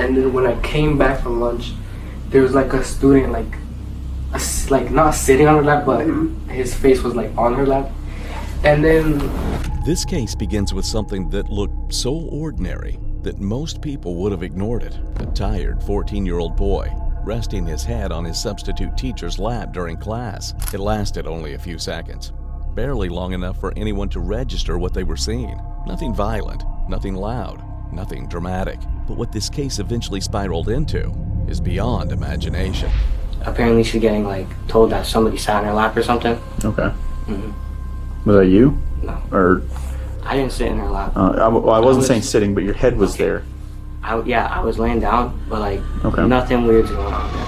And then when I came back from lunch, there was like a student like not sitting on her lap, but his face was like on her lap. And then this case begins with something that looked so ordinary that most people would have ignored it. A tired 14-year-old boy resting his head on his substitute teacher's lap during class. It lasted only a few seconds, barely long enough for anyone to register what they were seeing. Nothing violent, nothing loud, nothing dramatic. But what this case eventually spiraled into is beyond imagination. apparently she's getting like told that somebody sat on her lap or something. Okay. Was that you? No. Or I didn't sit in her lap. I wasn't saying sitting, but your head was there. I was laying down, but like nothing weird's going on there.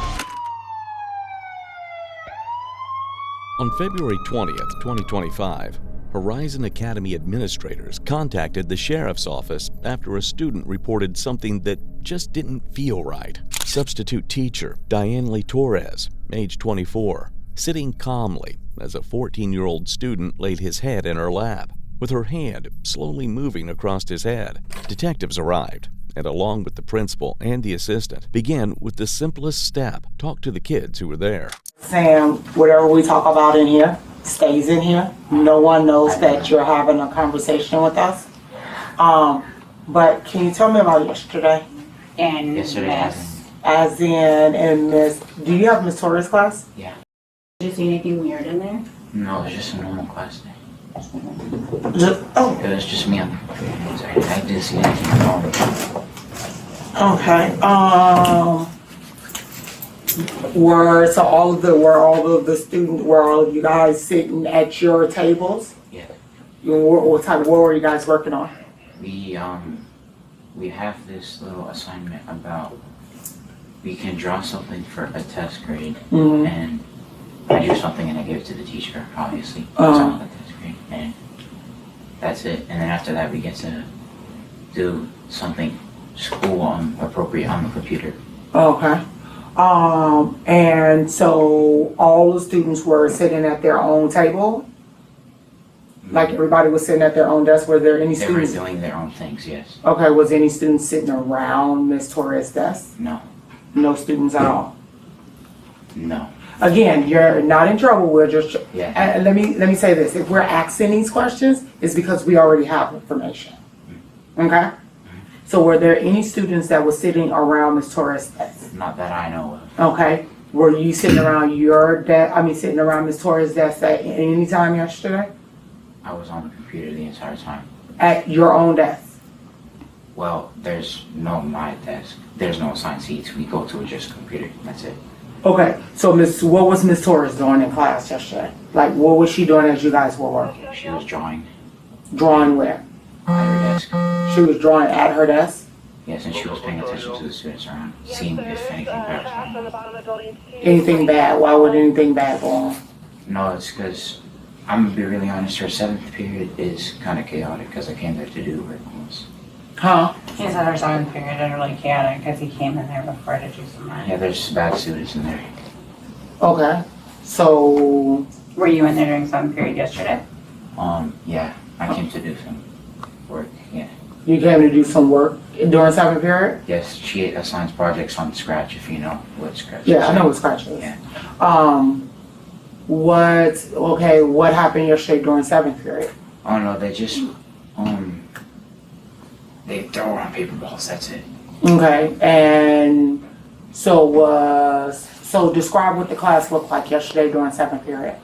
On February 20th, 2025, Horizon Academy administrators contacted the sheriff's office after a student reported something that just didn't feel right. Substitute teacher Diane Lee Torres, age 24, sitting calmly as a 14-year-old student laid his head in her lap, with her hand slowly moving across his head. Detectives arrived, and along with the principal and the assistant, began with the simplest step: talk to the kids who were there. Sam, whatever we talk about in here stays in here. No one knows that you're having a conversation with us. But can you tell me about yesterday? And Yesterday, As in Miss, do you have Miss Torres class? yeah. did you see anything weird in there? No, it was just a normal class day. Oh, It was just me on the computer. Sorry, I didn't see anything wrong. okay. Were all of you guys sitting at your tables? Yeah. What were you guys working on? We have this little assignment about we can draw something for a test grade, and I do something and I give it to the teacher, obviously. It's on the test grade, and that's it. And then after that, we get to do something school appropriate on the computer. Okay. And so all the students were sitting at their own table? Like everybody was sitting at their own desk? Were there any students? They were doing their own things, yes. Okay, was any students sitting around Miss Torres' desk? No. No students at all? No. Again, you're not in trouble, we're just, Yeah. and let me say this, if we're asking these questions, it's because we already have information. Okay? So were there any students that were sitting around Miss Torres' desk? Not that I know of. Okay. Were you sitting around sitting around Miss Torres' desk at any time yesterday? I was on the computer the entire time. At your own desk? Well, there's no my desk. There's no assigned seats. We go to just a computer. That's it. Okay. So what was Miss Torres doing in class yesterday? Like, what was she doing as you guys were working? She was drawing Drawing where? at her desk. She was drawing at her desk? Yes, and she was paying attention to the students around, seeing if anything bad was going on. Anything bad? Why would anything bad go on? No, it's because, I'm going to be really honest, her 7th period is kind of chaotic because I came there to do work once. Huh? He said our 7th period is really chaotic because he came in there before to do some math. Yeah, there's bad students in there. Okay. So, Were you in there during 7th period yesterday? Yeah, I came to do some work, yeah. you came to do some work during 7th period? Yes, she assigns projects on Scratch, if you know what Scratch is. Yeah, I know what Scratch is. Yeah. What happened yesterday during 7th period? Oh no, they just, they throw around paper balls, that's it. Okay, and so describe what the class looked like yesterday during 7th period.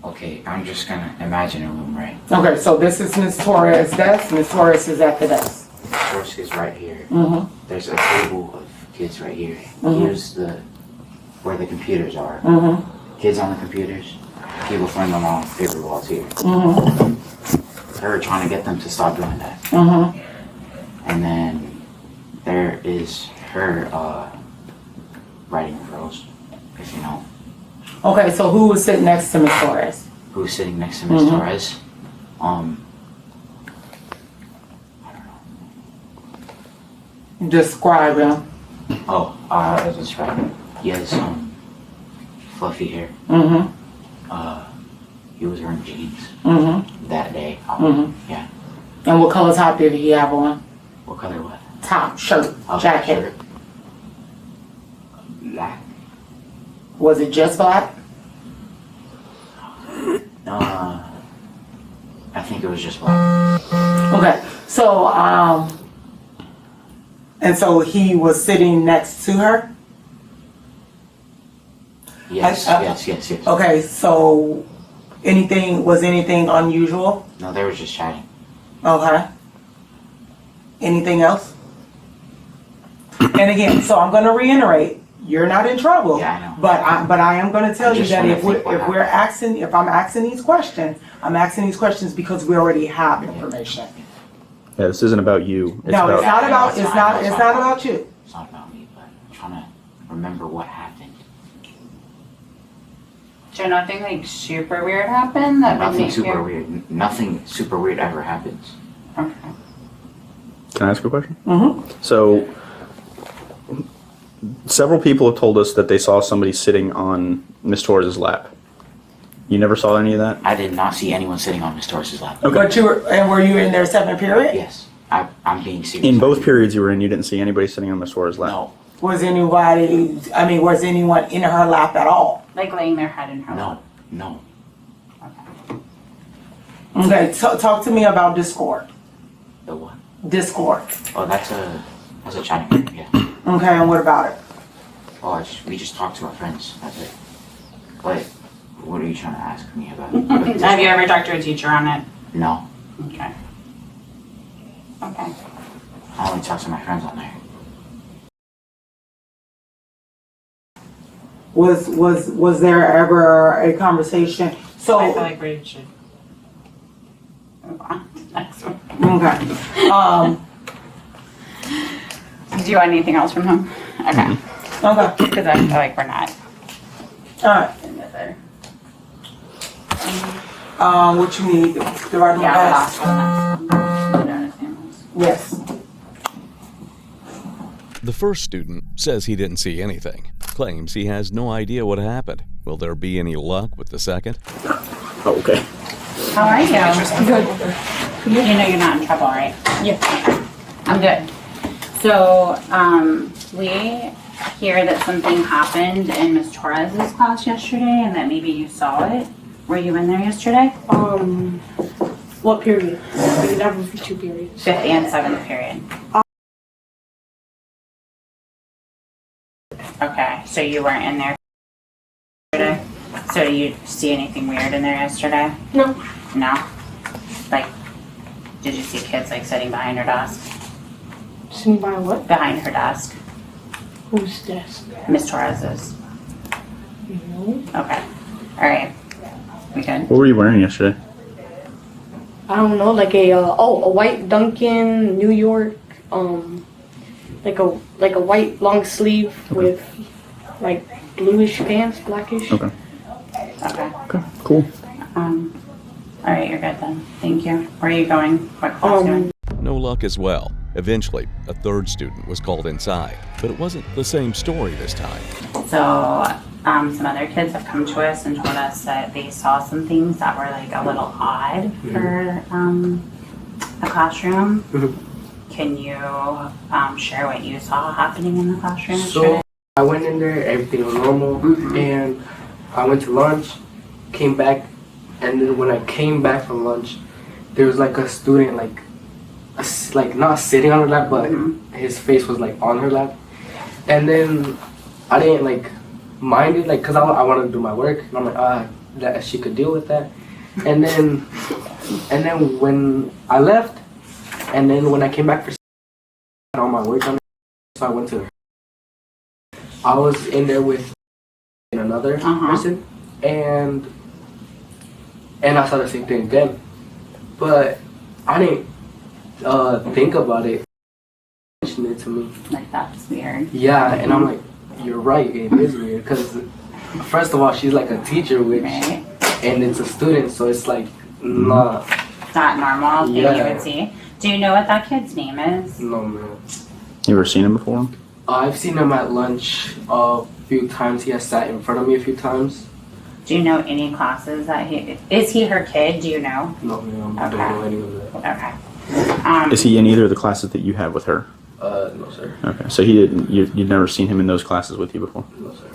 Okay, I'm just gonna imagine a room, right? Okay, so this is Miss Torres' desk. Miss Torres is at the desk. Torres is right here. Mm-hmm. There's a table of kids right here. Mhm. Here's where the computers are. Mm-hmm. Kids on the computers. People throwing them on paper balls here. Mm-hmm. Her trying to get them to stop doing that. Mm-hmm. And then there is her writing prose, if you know. Okay, so who was sitting next to Miss Torres? Who's sitting next to Miss Torres? I don't know. Describe him. Oh, that's right. He has fluffy hair. Mm-hmm. He was wearing jeans Mm-hmm. that day. Mm-hmm. Yeah. And what color top did he have on? What color what? top, shirt, Oh, jacket? shirt. Black. Was it just black? I think it was just black. Okay, so, and so he was sitting next to her? Yes, yes. Okay, so was anything unusual? No, they were just chatting. Okay. Anything else? And again, so I'm gonna reiterate, you're not in trouble. Yeah, I know. But I am gonna tell I you just that wanna if think what I'm asking these questions, I'm asking these questions because we already have information. Yeah, this isn't about you. No, it's not about, it's it's not- not, it's it's not. not about you. It's not about me, but I'm trying to remember what happened. So nothing like super weird happened that would Nothing make super you... weird. Nothing super weird ever happens. Okay. Can I ask a question? Mm-hmm. So, several people have told us that they saw somebody sitting on Miss Torres' lap. You never saw any of that? I did not see anyone sitting on Miss Torres' lap. Okay. But were you in their 7th period? Yes, I'm being serious. In both periods you were in, you didn't see anybody sitting on Miss Torres' lap? No, Was anyone in her lap at all? Like laying their head in her lap. no. Okay, talk to me about Discord. The what? Discord. Oh, that's a chatting group, yeah. Okay, and what about it? Oh, we just talk to our friends. That's it. But what are you trying to ask me about? Have you ever talked to a teacher on it? No, Okay. Okay. I only talk to my friends on there. Was there ever a conversation? So I feel like we should move on to the next one. okay. Do you want anything else from him? Okay. Okay. Because I feel like we're not All right. in this there. What you need? The right Yeah, pass? last one. Yes. The first student says he didn't see anything, claims he has no idea what happened. Will there be any luck with the second? Oh, okay. How are you? Good. You know you're not in trouble, right? Yeah. I'm good. So, we hear that something happened in Miss Torres' class yesterday and that maybe you saw it. Were you in there yesterday? What period? We could have 2 periods. 5th and 7th period. Okay, so you weren't in there yesterday? So did you see anything weird in there yesterday? No. No? Like, did you see kids like sitting behind her desk? Sitting by what? Behind her desk? Whose desk? Miss Torres's. No. Okay. Alright. We good? What were you wearing yesterday? I don't know, like a white Dunkin' New York, like a white long sleeve with like bluish pants, blackish. Okay. Okay. Okay, cool. Alright, you're good then. Thank you. Where are you going? What class are you in? No luck as well. Eventually, a third student was called inside, but it wasn't the same story this time. So, some other kids have come to us and told us that they saw some things that were like a little odd for a classroom. Can you share what you saw happening in the classroom So yesterday? I went in there, everything was normal, and I went to lunch, came back, and then when I came back from lunch, there was like a student like not sitting on her lap, but his face was like on her lap, and then I didn't like mind it, like, cause I wanted to do my work, and I'm like, that she could deal with that, and then when I left, and then when I came back for all my work on it, so I went to her. I was in there with another person, and I saw the same thing again, but I didn't think about it. Mention it to me. Like, that's weird. Yeah, and I'm like, you're right, it is weird, because first of all, she's like a teacher, which, Right? and it's a student, so it's like, not, Not normal thing Yeah. you would see. Do you know what that kid's name is? no man. You ever seen him before? I've seen him at lunch a few times. He has sat in front of me a few times. Do you know any classes that is he her kid? Do you know? No man, I don't Okay. know any of that. Okay. Is he in either of the classes that you have with her? No, sir. Okay, so he didn't. You'd never seen him in those classes with you before. No, sir.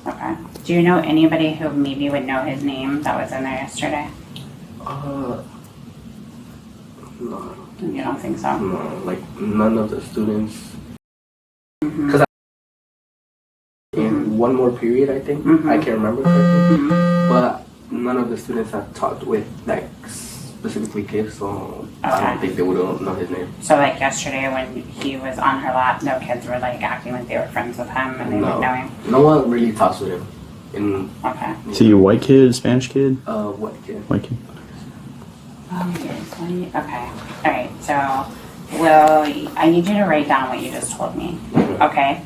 Okay. Do you know anybody who maybe would know his name that was in there yesterday? No. You don't think so? No, like none of the students. Mm-hmm. Because in one more period, I think Mhm. I can't remember correctly, Mm-hmm. but none of the students have talked with like specifically kids, so I Okay. don't think they would know his name. So like yesterday when he was on her lap, no kids were like acting like they were friends with him and they didn't know him? No one really talks with him. In Okay. So you a white kid, Spanish kid, what kid? white kid? Oh, yes. Okay. All right. So, well, I need you to write down what you just told me. Okay.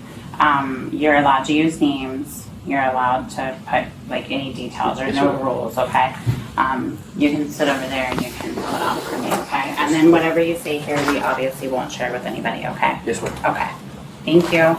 You're allowed to use names. You're allowed to put like any details. There's no rules. Okay. You can sit over there and you can pull it out for me. Okay. And then whatever you say here, we obviously won't share with anybody. Okay. Yes, ma'am. Okay. Thank you.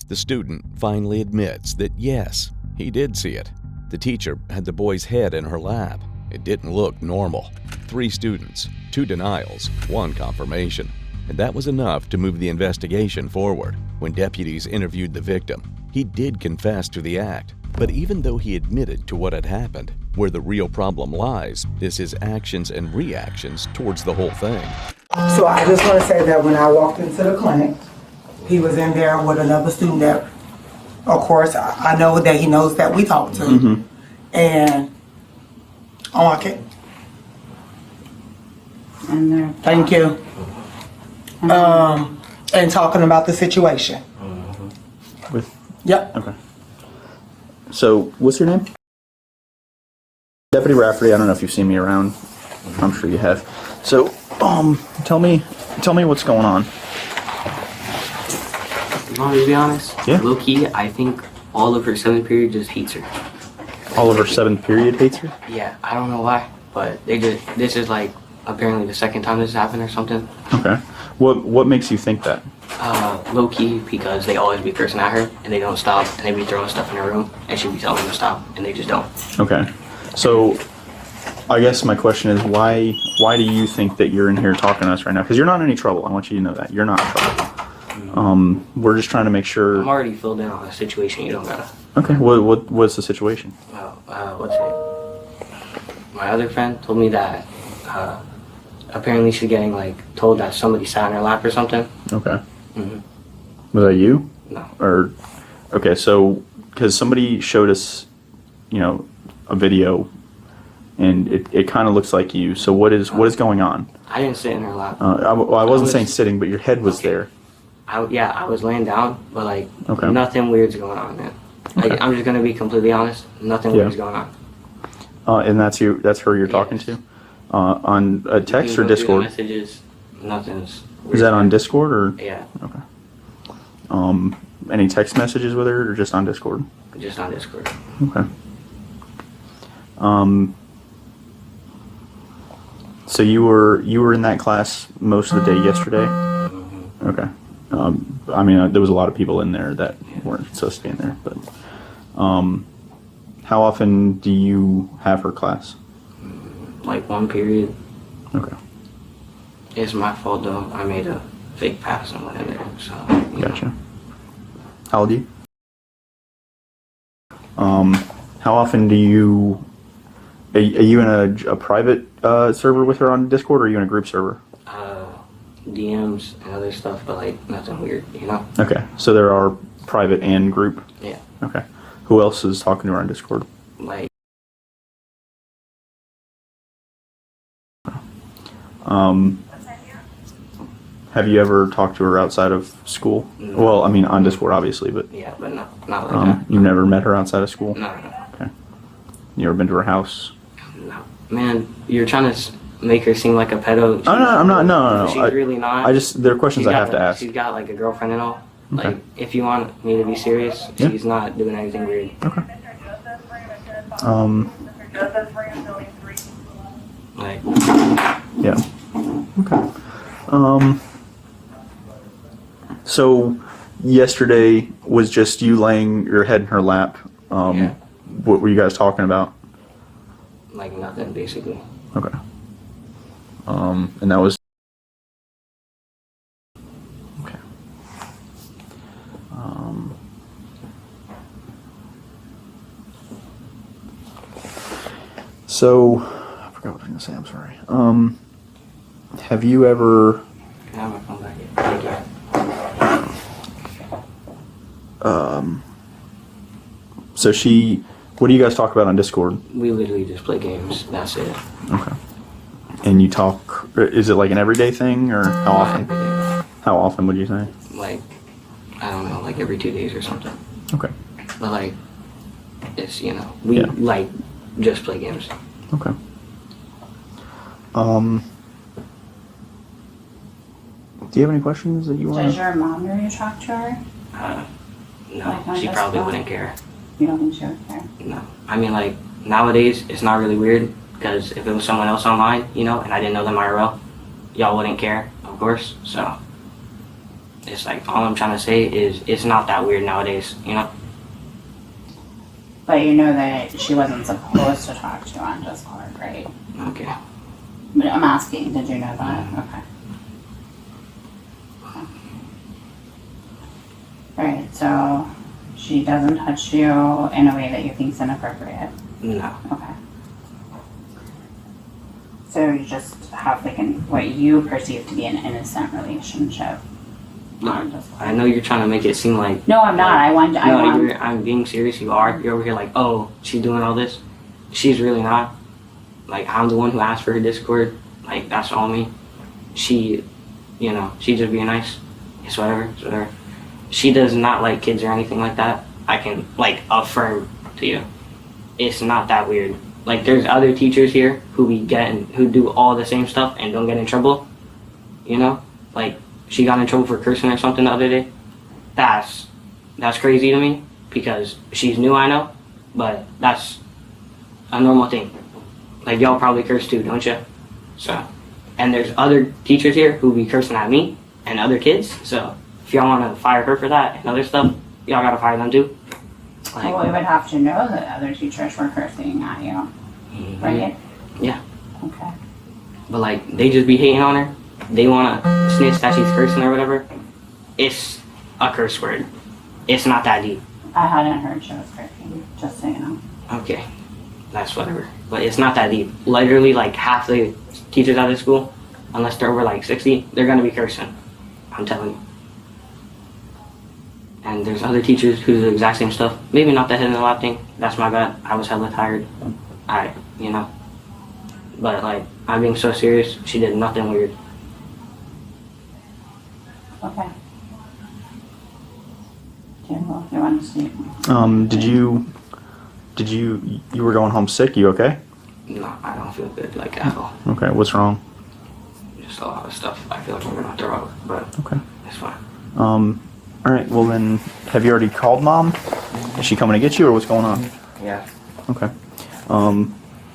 The student finally admits that yes, he did see it. The teacher had the boy's head in her lap. It didn't look normal. 3 students, 2 denials, 1 confirmation. And that was enough to move the investigation forward. When deputies interviewed the victim, he did confess to the act. But even though he admitted to what had happened, where the real problem lies is his actions and reactions towards the whole thing. So I just want to say that when I walked into the clinic, he was in there with another student that, of course, I know that he knows that we talked to. Mm-hmm. And, okay, And they're thank you. And talking about the situation. With Yep. okay. So what's your name? Deputy Rafferty. I don't know if you've seen me around. I'm sure you have. So tell me what's going on. You want me to be honest? Yeah. Low key, I think all of her 7th period just hates her. All of her 7th period hates her. Yeah, I don't know why, but this is like apparently the 2nd time this has happened or something. Okay. What makes you think that? Low key, because they always be cursing at her and they don't stop and they be throwing stuff in her room and she be telling them to stop and they just don't. Okay. So I guess my question is why do you think that you're in here talking to us right now? Because you're not in any trouble. I want you to know that. You're not in trouble. We're just trying to make sure. I'm already filled in on a situation you don't gotta. Okay. What's the situation? What's it? My other friend told me that apparently she's getting like told that somebody sat in her lap or something. Okay. Mhm. Was that you? No. Or okay, so because somebody showed us, a video, and it kind of looks like you. So what is going on? I didn't sit in her lap. I wasn't saying sitting, but your head was there. I was laying down, but like Okay. nothing weird's going on, man. Like Okay. I'm just gonna be completely honest. Nothing Yeah. weird's going on. And that's you. That's her you're talking to, on a text You or can go through the Discord. messages. Nothing's. Weird. Is that on Discord or Yeah, any text messages with her or just on Discord? just on Discord. Okay. So you were in that class most of the day yesterday? Mm-hmm. Okay. I mean, there was a lot of people in there that weren't supposed to be in there, but how often do you have her class? Like one period. Okay. It's my fault though. I made a fake pass and went in there. So. You know. Gotcha. How old are you? How often do you? Are you in a private server with her on Discord, or are you in a group server? DMs and other stuff, but like nothing weird, you know. Okay, so there are private and group. Yeah. Okay. Who else is talking to her on Discord? Like. Have you ever talked to her outside of school? No. Well, I mean, on Discord, obviously, but Yeah, but not like that. you've never met her outside of school? No. Okay. You ever been to her house? No. Man, you're trying to make her seem like a pedo. Oh, no, I'm not. No. She's really not. There are questions She's I got have to ask. She's got like a girlfriend and all. Okay. Like, if you want me to be serious, Yeah. she's not doing anything weird. Okay. Like, Yeah. Okay. So yesterday was just you laying your head in her lap. Yeah. What were you guys talking about? like nothing, basically. Okay. And that was. So, I forgot what I was going to say. I'm sorry. Have you ever? Can I have my phone back here? Thank you. So she. What do you guys talk about on Discord? We literally just play games. That's it. Okay. And you talk. Is it like an everyday thing, or how often? Every day. How often would you say? Like, I don't know, like every 2 days or something. Okay. But like, it's, you know, we Yeah. like just play games. Okay. Do you have any questions that you want? Does your mom know you talk to her? No, Like, not she just probably phone? wouldn't care. You don't think she would care? No. I mean, like, nowadays, it's not really weird, because if it was someone else online, you know, and I didn't know them IRL, y'all wouldn't care, of course, so. It's like, all I'm trying to say is, it's not that weird nowadays, you know? But you know that she wasn't supposed to talk to you on Discord, right? Okay. But I'm asking, did you know that? Okay. Alright, so she doesn't touch you in a way that you think is inappropriate. No. Okay. So you just have like what you perceive to be an innocent relationship. on Discord. I know you're trying to make it seem like. No, I'm not. I want. I'm being serious. You are. You're over here like, oh, she's doing all this. She's really not. Like, I'm the one who asked for her Discord. Like, that's all me. She, you know, she just being nice. It's whatever. It's whatever. She does not like kids or anything like that. I can, like, affirm to you. It's not that weird. Like, there's other teachers here who who do all the same stuff and don't get in trouble. You know? Like, she got in trouble for cursing or something the other day. That's crazy to me, because she's new, I know, but that's a normal thing. Like, y'all probably curse too, don't you? So, and there's other teachers here who be cursing at me and other kids, so if y'all want to fire her for that and other stuff, y'all gotta fire them too. Like, Well, we would have to know that other teachers were cursing at you, right? Yeah. Okay. But like, they just be hating on her. They wanna snitch that she's cursing or whatever. It's a curse word. It's not that deep. I hadn't heard she was cursing, just so you know. Okay, that's whatever. But it's not that deep. Literally, like, half the teachers out of school, unless they're over like 60, they're gonna be cursing. I'm telling you. And there's other teachers who do the exact same stuff. Maybe not the head in the lap thing. That's my bad. I was hella tired. You know. But like, I'm being so serious. She did nothing weird. Okay. Okay, well, if you want to see. Did you were going home sick? You okay? No, I don't feel good, like, at all. Okay, what's wrong? Just a lot of stuff I feel like I'm gonna throw out, but Okay. it's fine. All right. Well then, have you already called mom? Is she coming to get you, or what's going on? Yeah. Okay.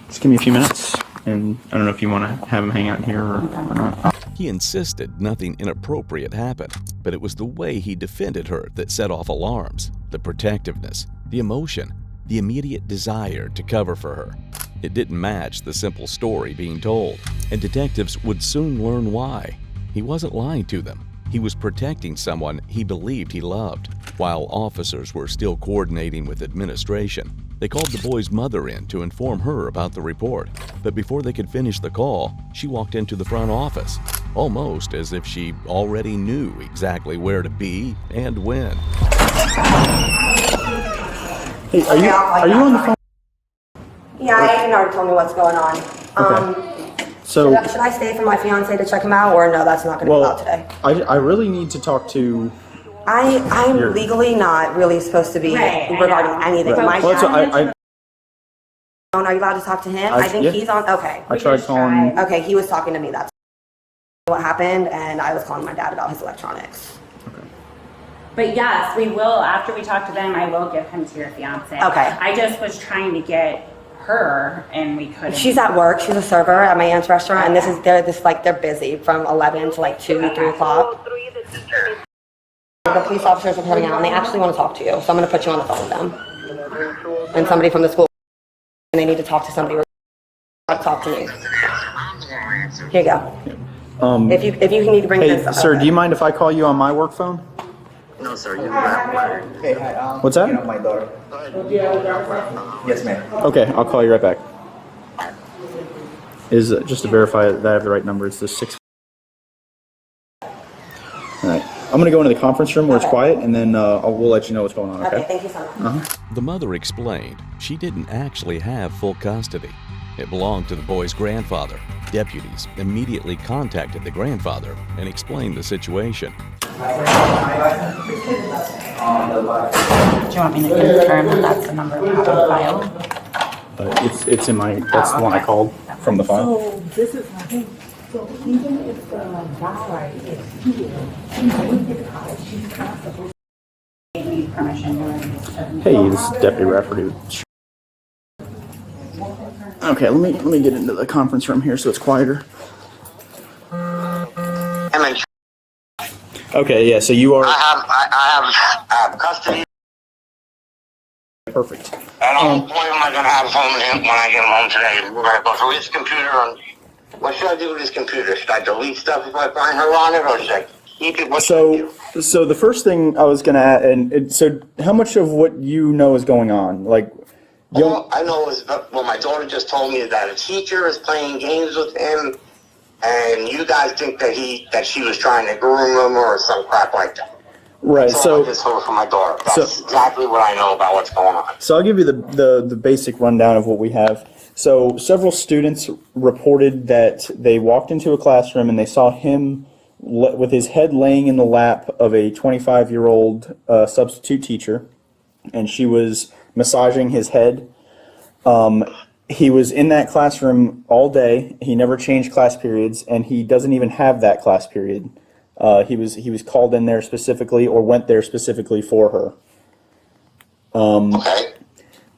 Just give me a few minutes, and I don't know if you want to have him hang out here or not. He insisted nothing inappropriate happened, but it was the way he defended her that set off alarms, the protectiveness, the emotion, the immediate desire to cover for her. It didn't match the simple story being told, and detectives would soon learn why. He wasn't lying to them. He was protecting someone he believed he loved. While officers were still coordinating with administration, they called the boy's mother in to inform her about the report. But before they could finish the call, she walked into the front office, almost as if she already knew exactly where to be and when. Hey, are you on the phone? Yeah, Aiden already told me what's going on. So, Should I stay for my fiance to check him out, or no, that's not going to be allowed today? I really need to talk to. I'm You're- legally not really supposed to be Right, I regarding know. anything. But- My Well, that's what phone, are you allowed to talk to him? I think yeah. he's on, okay. I tried calling. Okay, he was talking to me, that's what happened, and I was calling my dad about his electronics. But yes, we will, after we talk to them, I will give him to your fiance. Okay. I just was trying to get her, and we couldn't. She's at work, she's a server at my aunt's restaurant, and they're busy from 11 to like 2, 3 o'clock. The police officers are coming out, and they actually want to talk to you, so I'm going to put you on the phone with them. And somebody from the school, and they need to talk to somebody. Talk to me. Here you go. If you need to bring Hey, this up. sir, do you mind if I call you on my work phone? No, sir. You have Hey, hi. What's that? You know my daughter. Yes, ma'am. Okay, I'll call you right back. Is just to verify that I have the right number. It's the 6. All right. I'm gonna go into the conference room where it's quiet, and then we'll let you know what's going on. Okay. Okay, thank you so much. The mother explained she didn't actually have full custody. It belonged to the boy's grandfather. Deputies immediately contacted the grandfather and explained the situation. Do you want me to confirm that that's the number we have on file? It's in my. That's the one I called from the file. So this is my thing. So even if the guy is here, she wouldn't get the car. She's not supposed I need permission to Hey, this is Deputy Rafferty. Okay, let me get into the conference room here so it's quieter. Okay, yeah. So you are. I have custody. Perfect. And boy, am I going to have home with him when I get him home today. We're going to go through his computer. And what should I do with his computer? Should I delete stuff if I find her on it, or should I keep it? What should I do? So the first thing I was gonna add, so how much of what you know is going on? Like, All I know is what my daughter just told me is that a teacher is playing games with him, and you guys think that she was trying to groom him or some crap like that. right. That's all So I just heard from my daughter. That's exactly what I know about what's going on. So I'll give you the basic rundown of what we have. So several students reported that they walked into a classroom and they saw him with his head laying in the lap of a 25-year-old substitute teacher, and she was massaging his head. He was in that classroom all day. He never changed class periods, and he doesn't even have that class period. He was called in there specifically or went there specifically for her. Okay.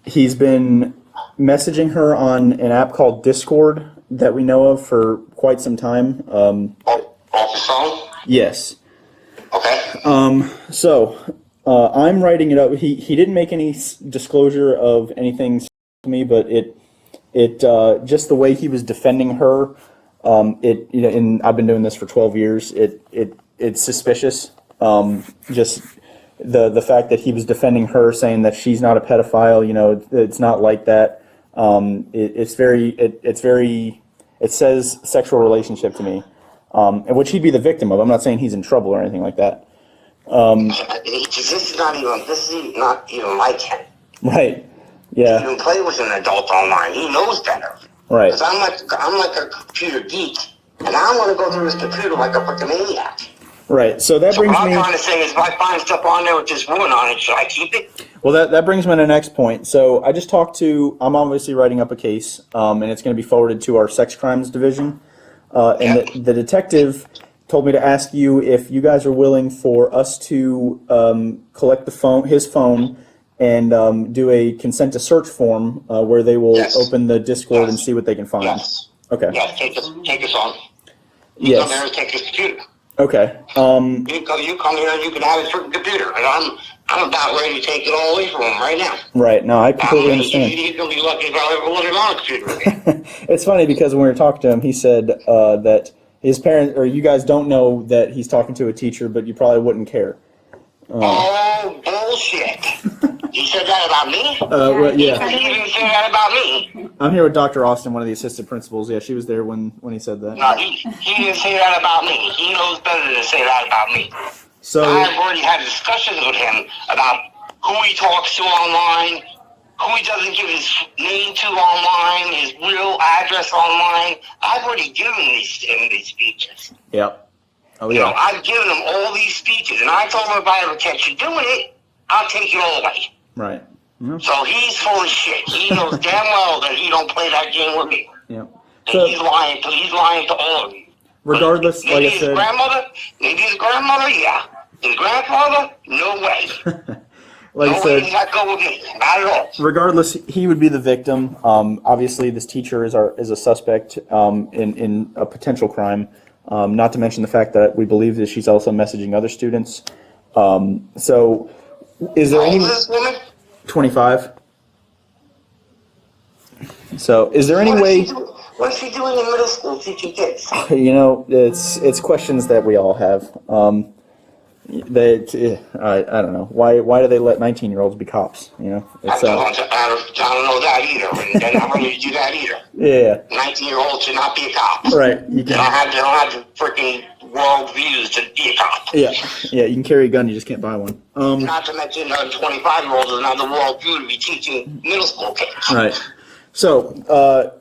He's been messaging her on an app called Discord that we know of for quite some time. Off the phone? Yes. Okay. So I'm writing it up. He didn't make any disclosure of anything to me, but it just the way he was defending her. And I've been doing this for 12 years. It's suspicious. Just the fact that he was defending her, saying that she's not a pedophile. It's not like that. It says sexual relationship to me, and which he'd be the victim of. I'm not saying he's in trouble or anything like that. This is not even like him. Right. Yeah. He even play with an adult online. He knows better. Right. Because I'm like a computer geek, and I want to go through his computer like a fucking maniac. Right. So that brings what me. I'm trying to say is, if I find stuff on there with this woman on it, should I keep it? Well, that brings me to the next point. So I just talked to. I'm obviously writing up a case, and it's going to be forwarded to our sex crimes division. And the detective told me to ask you if you guys are willing for us to collect his phone, and do a consent to search form where they will open the Discord and see what they can find. Yes. Okay. Yes, take us on. Yes. Come here and take his computer. Okay. You come here and you can have his freaking computer, and I'm about ready to take it all away from him right now. Right. No, I completely understand. He's gonna be lucky if I ever let him on a computer again. It's funny because when we were talking to him, he said that his parents, or you guys don't know that he's talking to a teacher, but you probably wouldn't care. Oh, bullshit. He said that about me? Well, yeah. He didn't say that about me. I'm here with Dr. Austin, one of the assistant principals. Yeah, she was there when he said that. No, he didn't say that about me. He knows better than to say that about me. So I've already had discussions with him about who he talks to online, who he doesn't give his name to online, his real address online. I've already given him these speeches. Yep. Oh, You yeah. know, I've given him all these speeches, and I told him if I ever catch you doing it, I'll take it all away. Right. Yep. So he's full of shit. He knows damn well that he don't play that game with me. Yep. And So, he's lying to all of you. regardless, like Maybe I his said, grandmother, yeah. His grandfather, no way. like I No way said, does that go with me. Not at all. regardless, he would be the victim. Obviously, this teacher is a suspect in a potential crime. Not to mention the fact that we believe that she's also messaging other students. So, is there How old any is this woman? 25? So, is there any What is way? she doing? What is she doing in middle school teaching kids? It's questions that we all have. I don't know. Why do they let 19-year-olds be cops? You know, I don't know that either, and they're not ready to do that either. Yeah. 19-year-olds should not be a cop. Right. They don't have the freaking world views to be a cop. Yeah. You can carry a gun, you just can't buy one. Not to mention 25-year-olds doesn't have the world view to be teaching middle school kids. Right. So.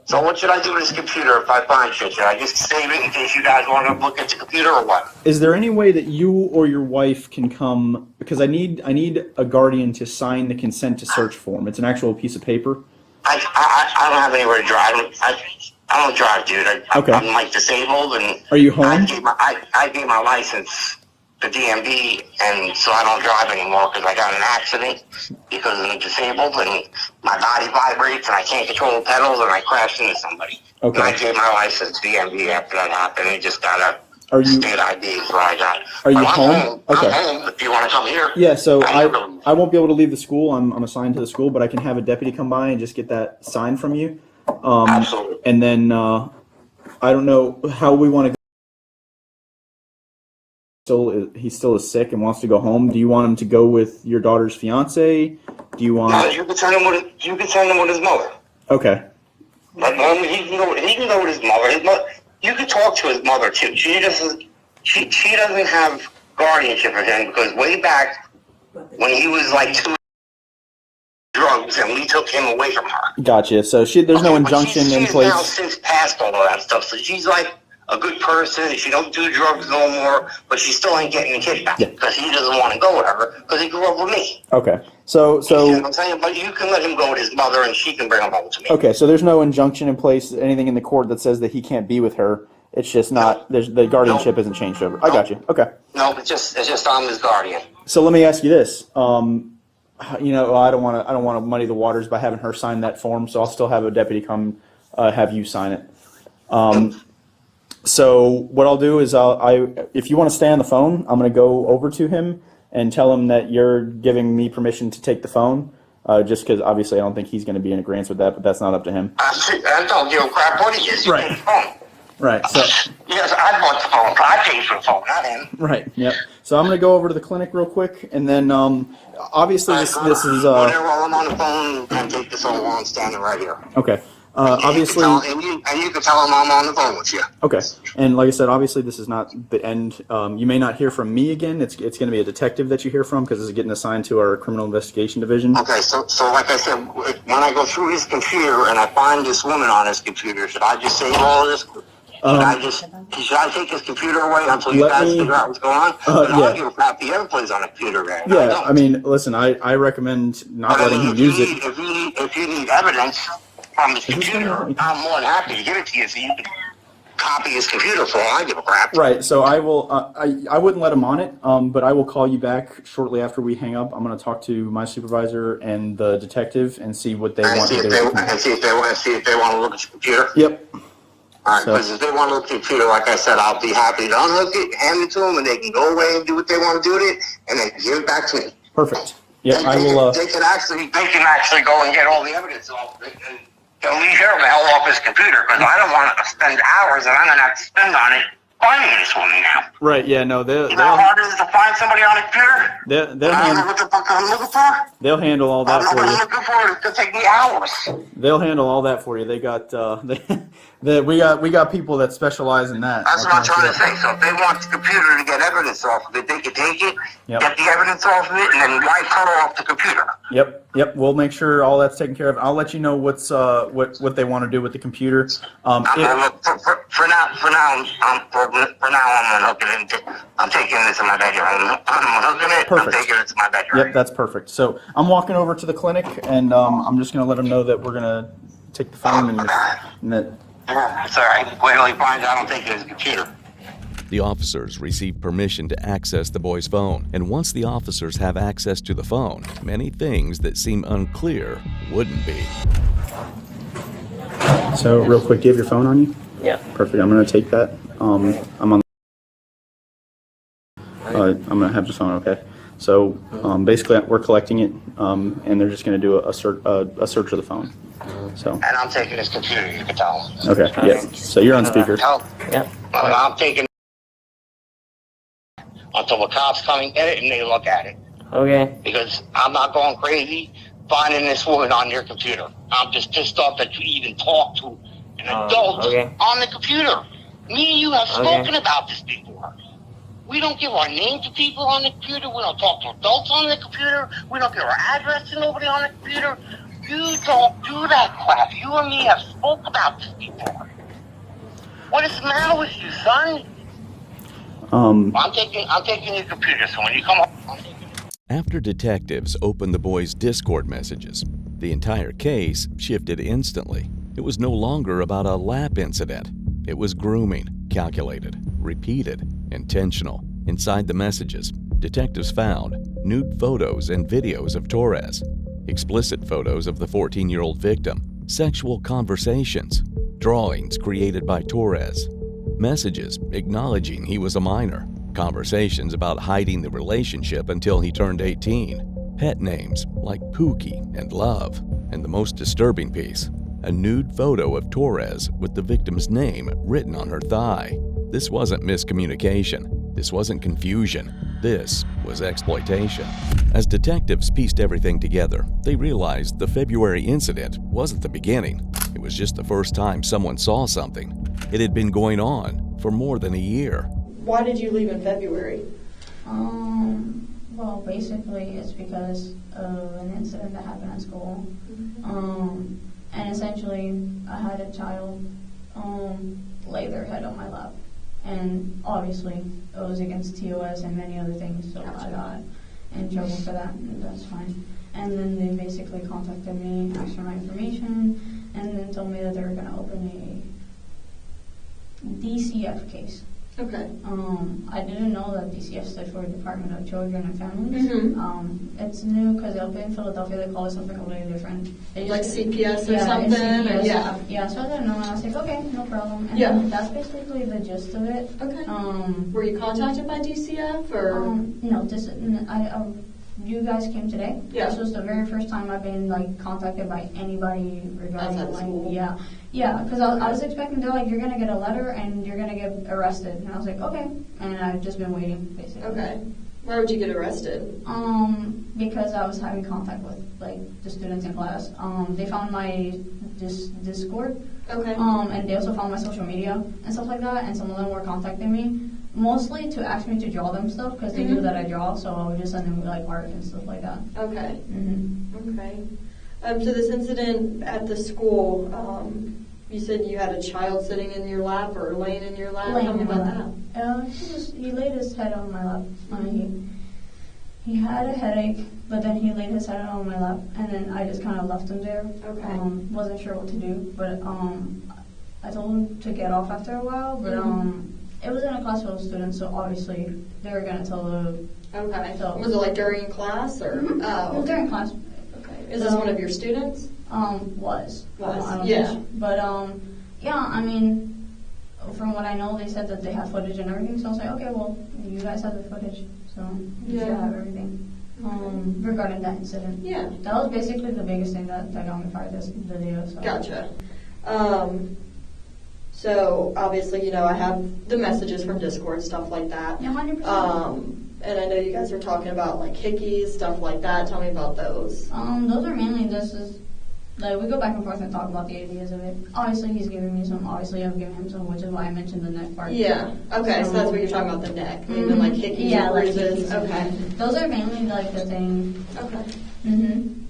So what should I do with this computer if I find shit? Should I just save it in case you guys want to look at the computer or what? Is there any way that you or your wife can come? Because I need a guardian to sign the consent to search form. It's an actual piece of paper. I don't have anywhere to drive. I don't drive, dude. Okay. I'm like disabled, and are you home? I gave my license to DMV, and so I don't drive anymore because I got an accident because I'm disabled, and my body vibrates, and I can't control the pedals, and I crashed into somebody. Okay. And I gave my license to DMV after that happened. And just got a state ID is what I got. Are you I'm home? Okay. I'm home if you want to come here. Yeah, so I won't be able to leave the school. I'm assigned to the school, but I can have a deputy come by and just get that signed from you. Absolutely. And then I don't know how we want to go. He still is sick and wants to go home. Do you want him to go with your daughter's fiance? Do you want? No, you can send him with his mother. Okay. But he can go with his mother. You can talk to his mother too. She doesn't have guardianship of him because way back when he was like 2 drugs and we took him away from her. Gotcha. So there's no injunction in place. She's now since passed all of that stuff. So she's like a good person. She don't do drugs no more, but she still ain't getting the kid back because he doesn't want to go with her because he grew up with me. Okay. So you know what I'm saying? But you can let him go with his mother and she can bring him home to me. Okay, so there's no injunction in place, anything in the court that says that he can't be with her. It's just not. The guardianship isn't changed over. I got you. Okay. No, it's just I'm his guardian. So let me ask you this. You know, I don't want to muddy the waters by having her sign that form. So I'll still have a deputy come have you sign it. So what I'll do is if you want to stay on the phone, I'm going to go over to him and tell him that you're giving me permission to take the phone. Just because obviously I don't think he's going to be in agreement with that, but that's not up to him. I don't give a crap what he is. You right. take the phone. Right. So. Yes, I bought the phone. I paid for the phone, not him. Right. Yep. So I'm going to go over to the clinic real quick, and then obviously this is. Go there while I'm on the phone and take this phone while I'm standing right here. Okay. Obviously. And you can tell him I'm on the phone with you. Okay. And like I said, obviously this is not the end. You may not hear from me again. It's going to be a detective that you hear from because this is getting assigned to our criminal investigation division. Okay. So like I said, when I go through his computer and I find this woman on his computer, should I just save all of this? Should I take his computer away until you guys figure out what's going on? I don't give a crap. He ever plays on a computer, man. Yeah. I mean, listen, I recommend not letting him use it. If you need evidence from his computer, I'm more than happy to give it to you so you can copy his computer for all I give a crap. Right, so I will. I wouldn't let him on it, but I will call you back shortly after we hang up. I'm going to talk to my supervisor and the detective and see what they want. See if they want to look at your computer. Yep. All right, because if they want to look at your computer, like I said, I'll be happy to unhook it, hand it to them, and they can go away and do what they want to do with it, and then give it back to me. Perfect. Yeah, I will. They can actually go and get all the evidence off it, and they'll leave here the hell off his computer because I don't want to spend hours that I'm going to have to spend on it finding this woman now. Right. Yeah. No. You know how hard it is to find somebody on a computer? I don't know what the fuck I'm looking for. They'll handle all that for you. I'm looking for it. It's going to take me hours. They'll handle all that for you. They got we got people that specialize in that. That's what I'm trying to say. So if they want the computer to get evidence off of it, they can take it, get the evidence off of it, and then wipe her off the computer. Yep. We'll make sure all that's taken care of. I'll let you know what they want to do with the computer. For now, I'm unhooking it. I'm taking this in my bedroom. I'm unhooking it. Perfect. I'm taking it to my bedroom. Yep, that's perfect. So I'm walking over to the clinic, and I'm just going to let them know that we're going to take the phone and that. Sorry, wait till he finds out I'm taking his computer. The officers receive permission to access the boy's phone, and once the officers have access to the phone, many things that seem unclear wouldn't be. So, real quick, do you have your phone on you? Yeah. Perfect. I'm going to take that. I'm on. I'm going to have the phone. Okay. So, basically, we're collecting it, and they're just going to do a search of the phone. So. And I'm taking his computer. You can tell him. Okay. Yeah. So you're on speaker. Yeah. I'm taking. until the cops come and get it and they look at it. Okay. Because I'm not going crazy finding this woman on your computer. I'm just pissed off that you even talk to an adult on the computer. Me and you have spoken about this before. We don't give our name to people on the computer. We don't talk to adults on the computer. We don't give our address to nobody on the computer. You don't do that crap. You and me have spoke about this before. What is the matter with you, son? I'm taking your computer, so when you come home, After detectives opened the boys' Discord messages, the entire case shifted instantly. It was no longer about a lap incident. It was grooming, calculated, repeated, intentional. Inside the messages, detectives found nude photos and videos of Torres, explicit photos of the 14-year-old victim, sexual conversations, drawings created by Torres, messages acknowledging he was a minor, conversations about hiding the relationship until he turned 18, pet names like Pookie and Love, and the most disturbing piece, a nude photo of Torres with the victim's name written on her thigh. This wasn't miscommunication. This wasn't confusion. This was exploitation. As detectives pieced everything together, they realized the February incident wasn't the beginning. It was just the first time someone saw something. It had been going on for more than a year. Why did you leave in February? Well, basically, it's because of an incident that happened at school. And essentially, I had a child lay their head on my lap. And obviously, it was against TOS and many other things, so I got in trouble for that, and that's fine. And then they basically contacted me, asked for my information, and then told me that they were going to open a DCF case. Okay. I didn't know that DCF stood for Department of Children and Families. It's new because up in Philadelphia they call it something completely different. Like CPS or something? CPS. Yeah, so I didn't know, and I was like, okay, no problem. And that's basically the gist of it. Okay. Were you contacted by DCF or? No, you guys came today. Yeah. This was the very first time I've been contacted by anybody regarding Yeah, because I was expecting they're like, you're gonna get a letter and you're gonna get arrested, and I was like, okay, and I've just been waiting basically. Okay. Why would you get arrested? Because I was having contact with the students in class. They found my Discord. Okay. And they also found my social media and stuff like that, and some of them were contacting me. Mostly to ask me to draw them stuff because they knew that I draw, so I would just send them art and stuff like that. Okay. Okay. So this incident at the school, you said you had a child sitting in your lap or laying in your lap. Tell me about that. He laid his head on my lap. He had a headache, but then he laid his head on my lap, and then I just kind of left him there. Okay. Wasn't sure what to do, but I told him to get off after a while, but it was in a class full of students, so obviously they were gonna tell the. Okay. So was it during class or? Oh. It was during class. Okay. Is this one of your students? Was. Yeah. But yeah, I mean, from what I know, they said that they have footage and everything. So I was like, okay, well, you guys have the footage, so you should have everything. Regarding that incident. Yeah. That was basically the biggest thing that got me fired this video. So. Gotcha. So obviously, I have the messages from Discord, stuff like that. Yeah, 100%. And I know you guys are talking about Hickeys, stuff like that. Tell me about those. Those are mainly we go back and forth and talk about the ideas of it. Obviously, he's giving me some. Obviously, I'm giving him some, which is why I mentioned the neck part. Yeah. Okay. So that's what you're talking about, the neck. Even Hickeys or bruises. Okay. Those are mainly the thing. Okay.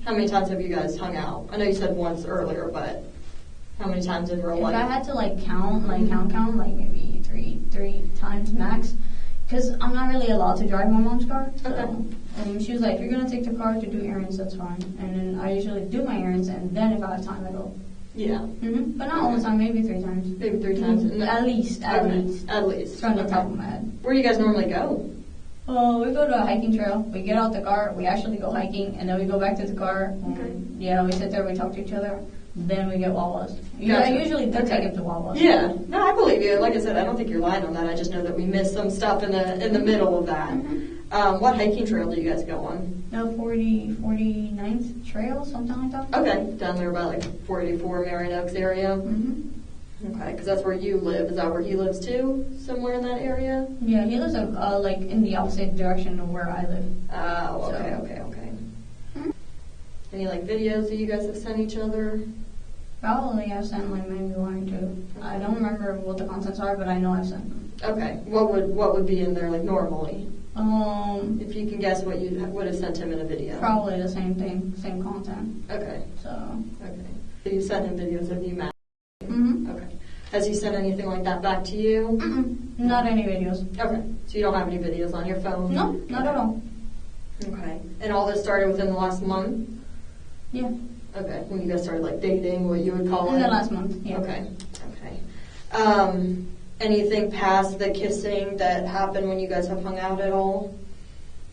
How many times have you guys hung out? I know you said once earlier, but how many times in real life? If I had to count, maybe three times max. Because I'm not really allowed to drive my mom's car. So, okay. She was like, if you're going to take the car to do errands, that's fine. And then I usually do my errands, and then if I have time, I go. Yeah. But not all the time, maybe 3 times. Maybe 3 times. At least. At least. From the top of my head. Where do you guys normally go? Well, we go to a hiking trail. We get out the car, we actually go hiking, and then we go back to the car. Okay. Yeah, we sit there, we talk to each other. Then we get Wawas. Gotcha. I usually do take him to Wawas. Yeah. No, I believe you. Like I said, I don't think you're lying on that. I just know that we missed some stuff in the middle of that. What hiking trail do you guys go on? No, 49th Trail, something like that. Okay. Down there by 44 Marion Oaks area. Okay, because that's where you live. Is that where he lives too? Somewhere in that area? Yeah, he lives like in the opposite direction of where I live. Oh, So- okay. Any like videos that you guys have sent each other? Probably I've sent like maybe one or two. I don't remember what the contents are, but I know I've sent them. Okay. What would be in there like normally? If you can guess what you would have sent him in a video. Probably the same thing, same content. Okay. So. Okay. So you sent him videos of you mad. Mhm. Okay. Has he sent anything like that back to you? Not any videos. Okay. So you don't have any videos on your phone? No, not at all. Okay. And all this started within the last month? Yeah. Okay. When you guys started like dating, what you would call it? In the last month. Yeah. Okay. Anything past the kissing that happened when you guys have hung out at all?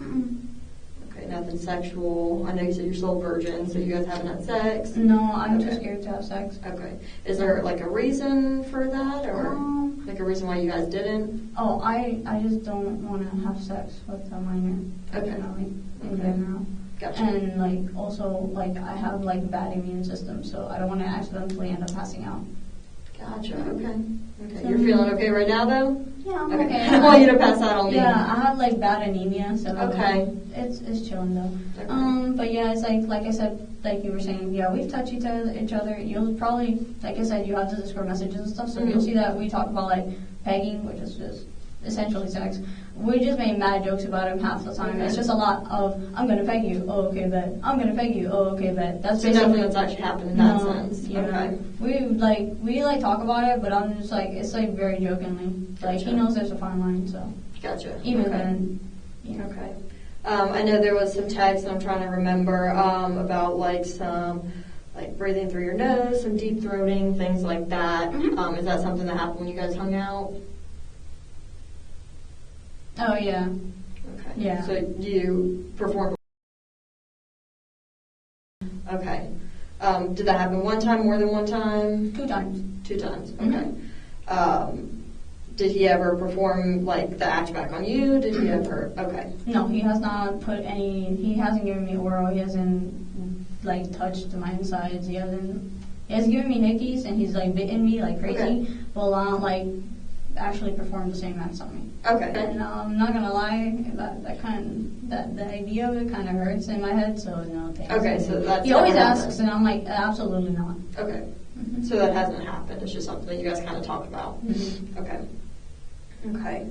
Okay, nothing sexual. I know you said you're still a virgin, so you guys haven't had sex? No, I'm too scared to have sex. Okay. Is there like a reason for that, or like a reason why you guys didn't? Oh, I just don't want to have sex with a minor. Personally, in general. Gotcha. And like also like I have like bad immune system, so I don't want to accidentally end up passing out. Gotcha. Okay. Okay. You're feeling okay right now, though? Yeah, I'm okay. okay. I don't want you to pass out on me. Yeah, I have like bad anemia, so okay. It's chilling though. Okay. But yeah, it's like I said, like you were saying, yeah, we've touched each other. You'll probably, like I said, you have the Discord messages and stuff, so you'll see that we talk about like pegging, which is just essentially sex. We just make mad jokes about him half the time. Okay. It's just a lot of I'm gonna peg you. Oh, okay, bet. I'm gonna peg you. Oh, okay, bet. That's so basically nothing that's actually happened in that sense. You Okay. know, we talk about it, but I'm just like it's like very jokingly. Like he knows there's a fine line, so. Gotcha. Even okay. then. Yeah. Okay. I know there was some text, and I'm trying to remember about like some like breathing through your nose, some deep throating, things like that. Is that something that happened when you guys hung out? Oh yeah. Okay. Yeah. So you performed. Okay. Did that happen one time, more than one time? 2 times. 2 times. Okay. Did he ever perform like the act back on you? Did he ever? Okay. No, he has not put any. He hasn't given me oral. He hasn't like touched my insides. He has given me hickeys, and he's like bitten me like crazy, Okay. but not like actually performed the same acts on me. Okay. And I'm not gonna lie, that the idea of it kind of hurts in my head. So no, thanks. Okay, so that's he always never asks, happened. and I'm like, absolutely not. Okay. So that hasn't happened. It's just something that you guys kind of talk about. Okay. Okay.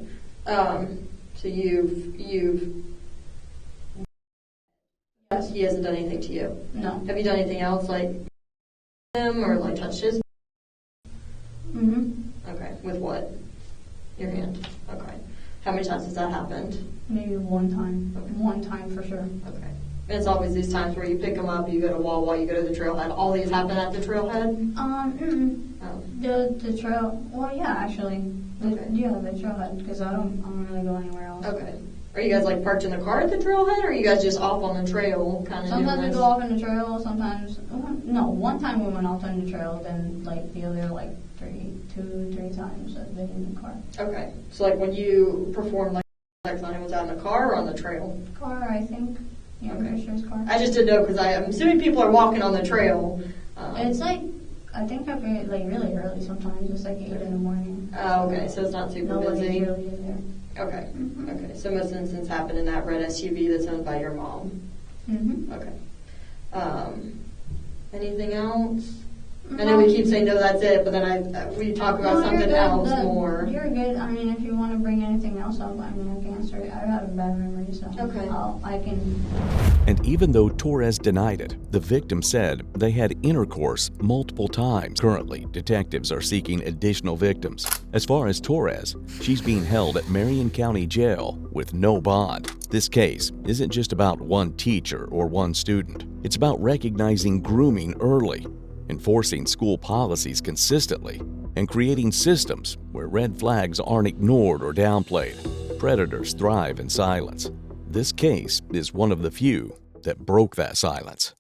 So you've Yes. he hasn't done anything to you. No. Have you done anything else like him or like touched his? Okay. With what? Your hand. Okay. How many times has that happened? Maybe 1 time. Okay. 1 time for sure. Okay. And it's always these times where you pick them up, you go to Wawa, you go to the trailhead. All these happen at the trailhead? Oh. The trail. Well, yeah, actually. Okay. Yeah, the trailhead, because I don't really go anywhere else. Okay. Are you guys like parked in the car at the trailhead, or are you guys just off on the trail kind of Sometimes we doing go this? off in the trail. Sometimes, no. 1 time we went off on the trail. Then like the other like 3 times I've been in the car. Okay. So like when you performed like sex on him, was that in the car or on the trail? Car, I think. Yeah, I'm pretty sure it's car. I just didn't know because I'm assuming people are walking on the trail. It's like I think I've been like really early sometimes. It's like 8 in the morning. Oh, okay. So it's not super Nobody busy. really is there. Okay. Okay. So most instances happen in that red SUV that's owned by your mom. Okay. Anything else? I know we keep saying no, that's it, but then we talk about something else more. You're good. I mean, if you want to bring anything else up, I mean, I can answer it. I have a bad memory, so Okay. I can. And even though Torres denied it, the victim said they had intercourse multiple times. Currently, detectives are seeking additional victims. As far as Torres, she's being held at Marion County Jail with no bond. This case isn't just about one teacher or one student. It's about recognizing grooming early, enforcing school policies consistently, and creating systems where red flags aren't ignored or downplayed. Predators thrive in silence. This case is one of the few that broke that silence.